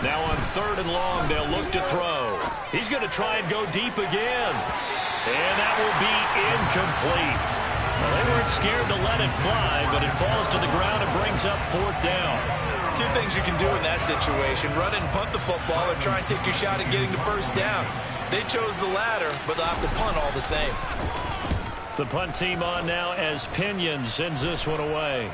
Now on 3rd and long, they'll look to throw. He's going to try and go deep again. And that will be incomplete. Well, they weren't scared to let it fly, but it falls to the ground and brings up 4th down. 2 things you can do in that situation. Run and punt the football or try and take your shot at getting the 1st down. They chose the latter, but they'll have to punt all the same. The punt team on now as Pinion sends this one away.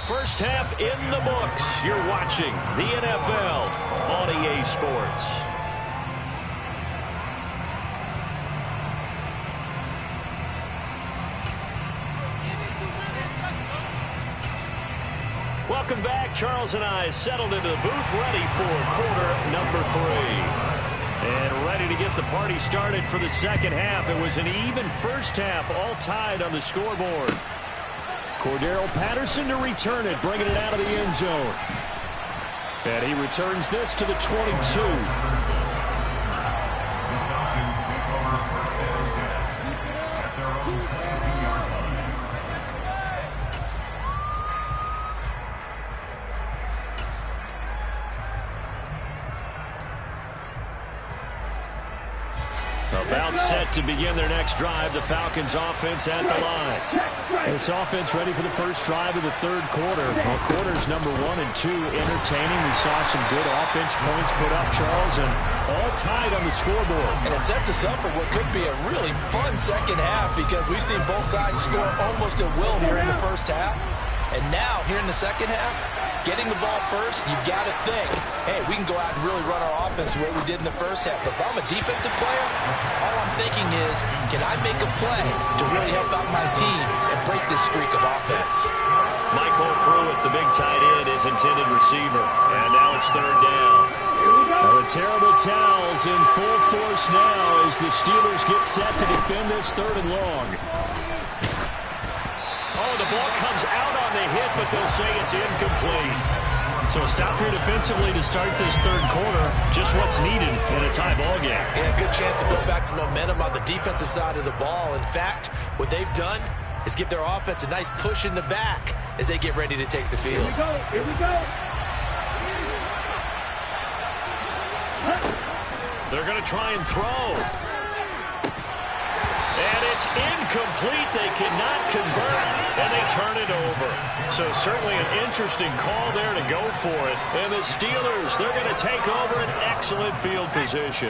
First half in the books. You're watching the NFL on EA Sports. Welcome back. Charles and I settled into the booth, ready for quarter number 3. And ready to get the party started for the second half. It was an even first half, all tied on the scoreboard. Cordero Patterson to return it, bringing it out of the end zone. And he returns this to the 22. About set to begin their next drive. The Falcons offense at the line. This offense ready for the first drive of the third quarter. Well, quarters number 1 and 2 entertaining. We saw some good offense points put up, Charles, and all tied on the scoreboard. And it sets us up for what could be a really fun second half because we've seen both sides score almost at will here in the first half. And now, here in the second half, getting the ball first, you've got to think, hey, we can go out and really run our offense the way we did in the first half. But if I'm a defensive player, all I'm thinking is, can I make a play to really help out my team and break this streak of offense? Michael Pruitt, the big tight end, is intended receiver. And now it's third down. The terrible towels in full force now as the Steelers get set to defend this third and long. Oh, the ball comes out on the hit, but they'll say it's incomplete. So a stop here defensively to start this third quarter. Just what's needed in a tie ball game. Yeah, good chance to build back some momentum on the defensive side of the ball. In fact, what they've done is give their offense a nice push in the back as they get ready to take the field. Here we go. Here we go. They're going to try and throw. And it's incomplete. They cannot convert, and they turn it over. So certainly an interesting call there to go for it. And the Steelers, they're going to take over an excellent field position.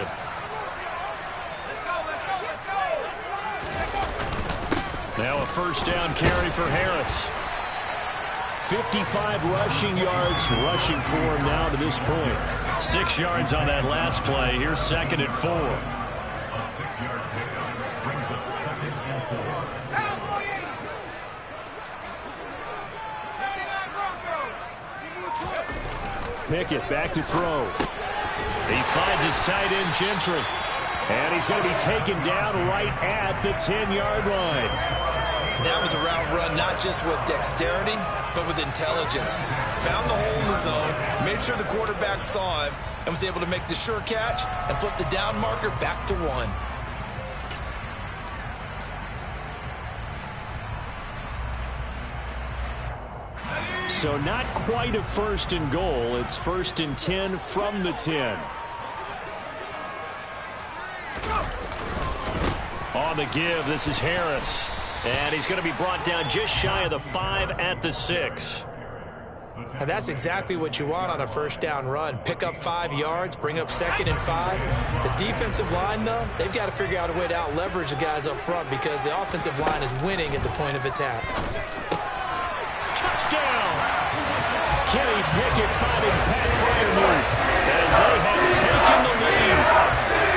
Now a first down carry for Harris. 55 rushing yards rushing for him now to this point. 6 yards on that last play. Here's second and 4. Pickett back to throw. He finds his tight end, Gentry. And he's going to be taken down right at the 10-yard line. That was a route run not just with dexterity, but with intelligence. Found the hole in the zone, made sure the quarterback saw him, and was able to make the sure catch and flip the down marker back to 1. So not quite a first and goal. It's first and 10 from the 10. On the give, this is Harris. And he's going to be brought down just shy of the 5 at the 6. And that's exactly what you want on a first down run. Pick up 5 yards, bring up second and 5. The defensive line, though, they've got to figure out a way to out-leverage the guys up front because the offensive line is winning at the point of attack. Touchdown! Kenny Pickett finding Pat Freiermuth as they have taken the lead.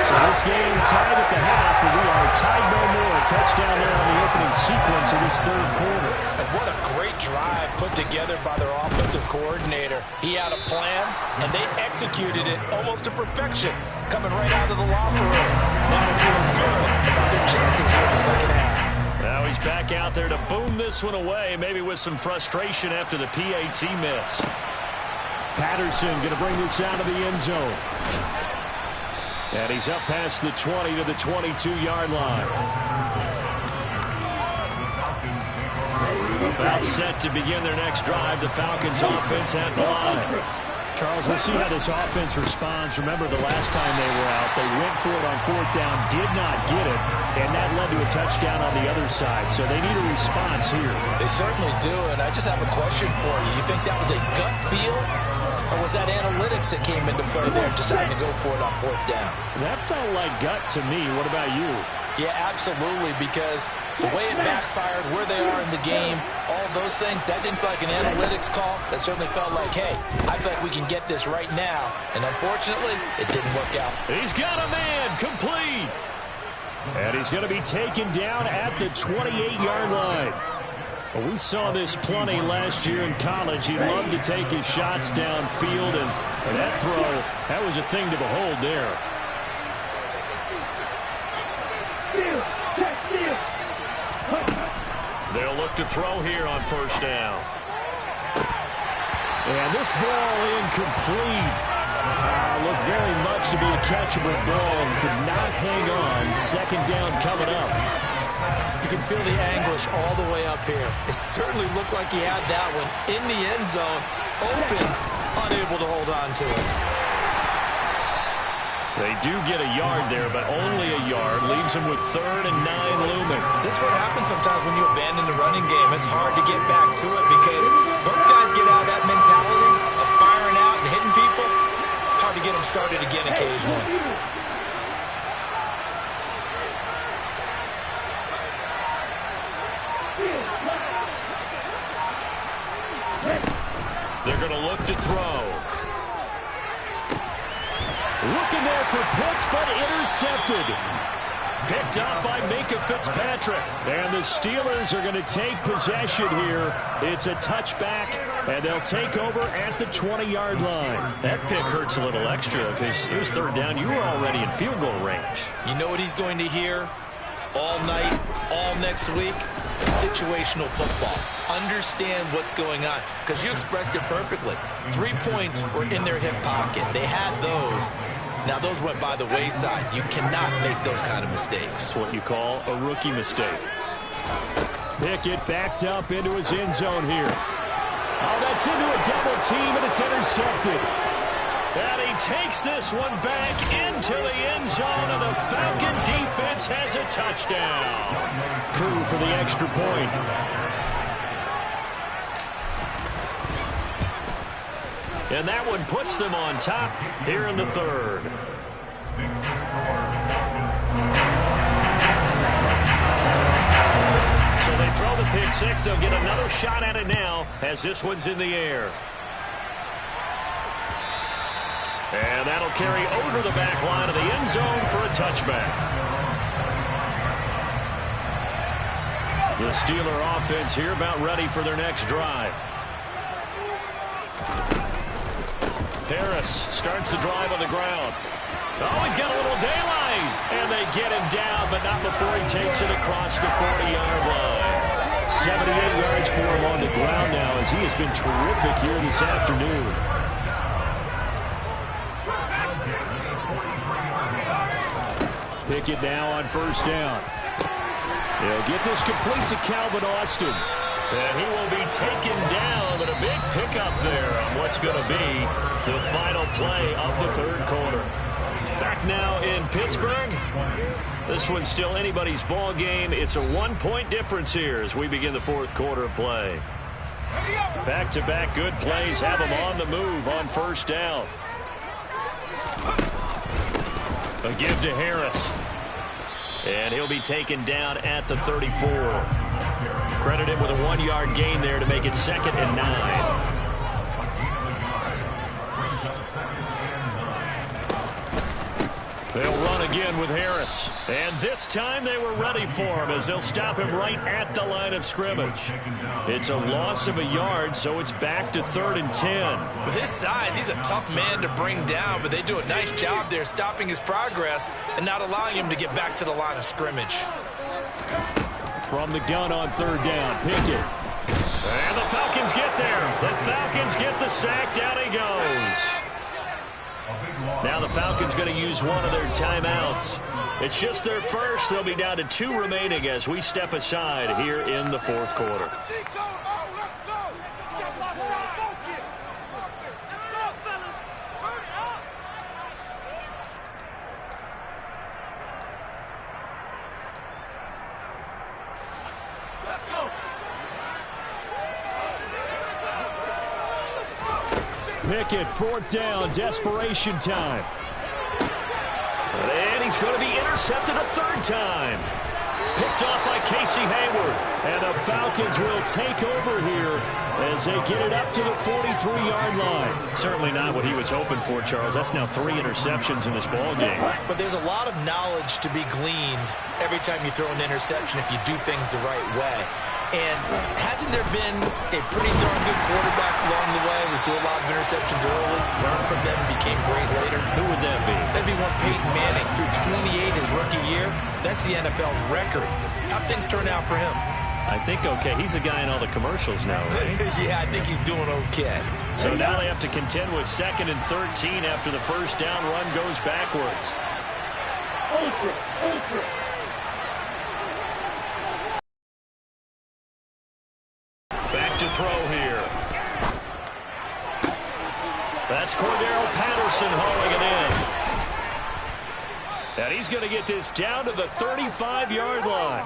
So this game tied at the half, but we are tied no more. A touchdown there on the opening sequence of this third quarter. And what a great drive put together by their offensive coordinator. He had a plan, and they executed it almost to perfection, coming right out of the locker room. Now they're feeling good about their chances here in the second half. Now he's back out there to boom this one away, maybe with some frustration after the PAT miss. Patterson going to bring this out of the end zone. And he's up past the 20 to the 22-yard line. About set to begin their next drive. The Falcons offense at the line. Charles, we'll see how this offense responds. Remember the last time they were out, they went for it on fourth down, did not get it, and that led to a touchdown on the other side. So they need a response here. They certainly do, and I just have a question for you. You think that was a gut feel? Or was that analytics that came into play there, deciding to go for it on 4th down? That felt like gut to me. What about you? Yeah, absolutely, because the way it backfired, where they are in the game, all those things, that didn't feel like an analytics call. That certainly felt like, hey, I bet we can get this right now. And unfortunately, it didn't work out. He's got a man, complete. And he's going to be taken down at the 28-yard line. Well, we saw this plenty last year in college. He loved to take his shots downfield, and that throw, that was a thing to behold there. They'll look to throw here on 1st down. And this ball incomplete. Looked very much to be a catchable ball and could not hang on. 2nd down coming up. You can feel the anguish all the way up here. It certainly looked like he had that one in the end zone, open, unable to hold on to it. They do get a yard there, but only a yard. Leaves them with 3rd and 9 looming. This is what happens sometimes when you abandon the running game. It's hard to get back to it because once guys get out of that mentality of firing out and hitting people, hard to get them started again occasionally. They're going to look to throw. Looking there for Pitts, but intercepted. Picked up by Minka Fitzpatrick. And the Steelers are going to take possession here. It's a touchback, and they'll take over at the 20-yard line. That pick hurts a little extra because it was 3rd down. You were already in field goal range. You know what he's going to hear all night, all next week? Situational football. Understand what's going on, because you expressed it perfectly. 3 points were in their hip pocket. They had those. Now, those went by the wayside. You cannot make those kind of mistakes. That's what you call a rookie mistake. Pickett backed up into his end zone here. Oh, that's into a double team, and it's intercepted. And he takes this one back into the end zone, and the Falcon defense has a touchdown. Crew for the extra point. And that one puts them on top here in the 3rd. So they throw the pick 6. They'll get another shot at it now as this one's in the air. And that'll carry over the back line of the end zone for a touchback. The Steeler offense here about ready for their next drive. Harris starts the drive on the ground. Oh, he's got a little daylight. And they get him down, but not before he takes it across the 40-yard line. 78 yards for him on the ground now as he has been terrific here this afternoon. Pickett now on 1st down. He'll get this complete to Calvin Austin. And he will be taken down, but a big pickup there on what's going to be the final play of the 3rd quarter. Back now in Pittsburgh. This one's still anybody's ball game. It's a 1-point difference here as we begin the 4th quarter of play. Back-to-back good plays have them on the move on 1st down. A give to Harris. And he'll be taken down at the 34. Credit him with a 1-yard gain there to make it 2nd and 9. They'll run again with Harris. And this time they were ready for him as they'll stop him right at the line of scrimmage. It's a loss of a yard, so it's back to 3rd and 10. With his size, he's a tough man to bring down, but they do a nice job there stopping his progress and not allowing him to get back to the line of scrimmage. From the gun on 3rd down, Pickett. And the Falcons get there. The Falcons get the sack. Down he goes. Now the Falcons going to use one of their timeouts. It's just their first. They'll be down to 2 remaining as we step aside here in the 4th quarter. Pickett, 4th down, desperation time. And he's going to be intercepted a 3rd time. Picked off by Casey Hayward. And the Falcons will take over here as they get it up to the 43-yard line. Certainly not what he was hoping for, Charles. That's now 3 interceptions in this ball game. But there's a lot of knowledge to be gleaned every time you throw an interception if you do things the right way. And hasn't there been a pretty darn good quarterback along the way who threw a lot of interceptions early, learned from them, and became great later? Who would that be? That'd be one Peyton Manning. Threw 28 his rookie year. That's the NFL record. How'd things turn out for him? I think okay. He's a guy in all the commercials now, right? Yeah, I think he's doing okay. So now they have to contend with 2nd and 13 after the 1st down run goes backwards. Ultra. Back to throw here. That's Cordero Patterson hauling it in. And he's going to get this down to the 35-yard line.